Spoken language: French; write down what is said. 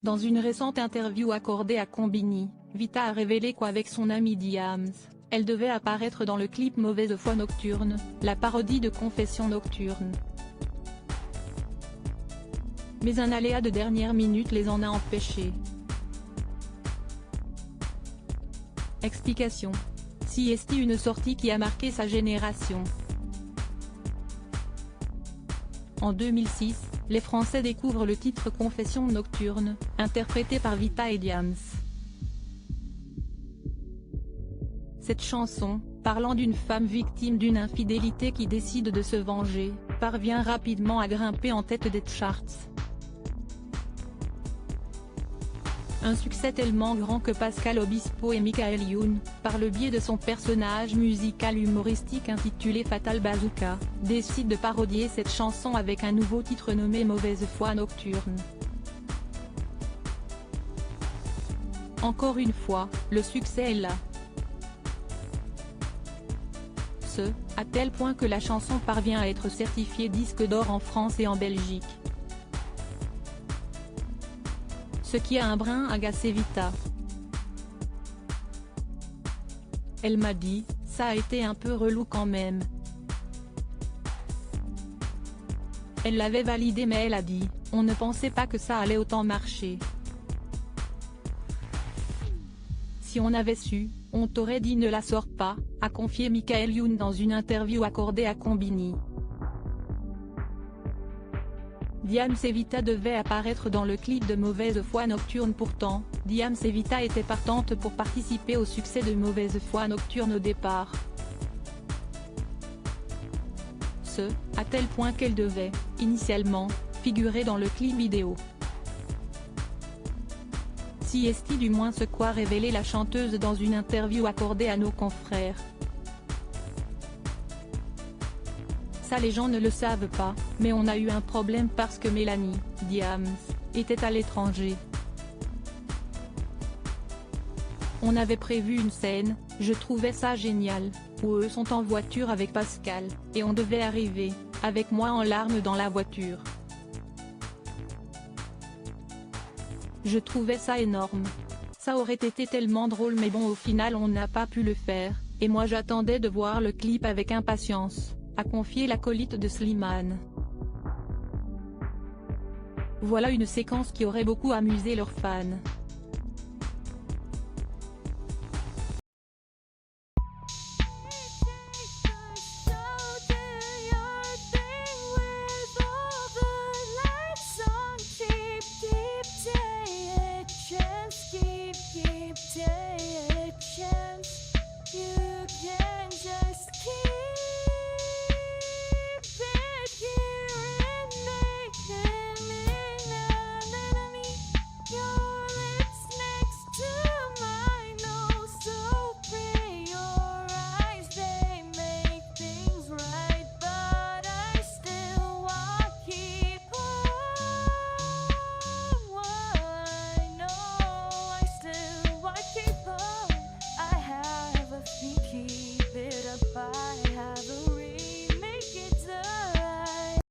Dans une récente interview accordée à Combini, Vita a révélé qu'avec son ami Diams, elle devait apparaître dans le clip Mauvaise foi nocturne, la parodie de Confessions nocturnes. Mais un aléa de dernière minute les en a empêchés. Explication. Si est une sortie qui a marqué sa génération. En 2006, les Français découvrent le titre Confessions nocturnes, interprété par Vita et Diams. Cette chanson, parlant d'une femme victime d'une infidélité qui décide de se venger, parvient rapidement à grimper en tête des charts. Un succès tellement grand que Pascal Obispo et Michael Youn, par le biais de son personnage musical humoristique intitulé Fatal Bazooka, décident de parodier cette chanson avec un nouveau titre nommé Mauvaise foi nocturne. Encore une fois, le succès est là. À tel point que la chanson parvient à être certifiée disque d'or en France et en Belgique. Ce qui a un brin agacé Vita. Elle m'a dit, ça a été un peu relou quand même. Elle l'avait validé mais elle a dit, on ne pensait pas que ça allait autant marcher. Si on avait su, on t'aurait dit ne la sors pas, a confié Michael Youn dans une interview accordée à Combini. Diams et Vita devaient apparaître dans le clip de Mauvaise foi nocturne. Pourtant, Diams et Vita étaient partantes pour participer au succès de Mauvaise foi nocturne au départ. À tel point qu'elles devaient, initialement, figurer dans le clip vidéo. Si est du moins ce qu'a révélé la chanteuse dans une interview accordée à nos confrères. Ça les gens ne le savent pas, mais on a eu un problème parce que Mélanie, Diams, était à l'étranger. On avait prévu une scène, je trouvais ça génial, où eux sont en voiture avec Pascal, et on devait arriver, avec moi en larmes dans la voiture. Je trouvais ça énorme. Ça aurait été tellement drôle mais bon au final on n'a pas pu le faire, et moi j'attendais de voir le clip avec impatience, a confié l'acolyte de Slimane. Voilà une séquence qui aurait beaucoup amusé leurs fans.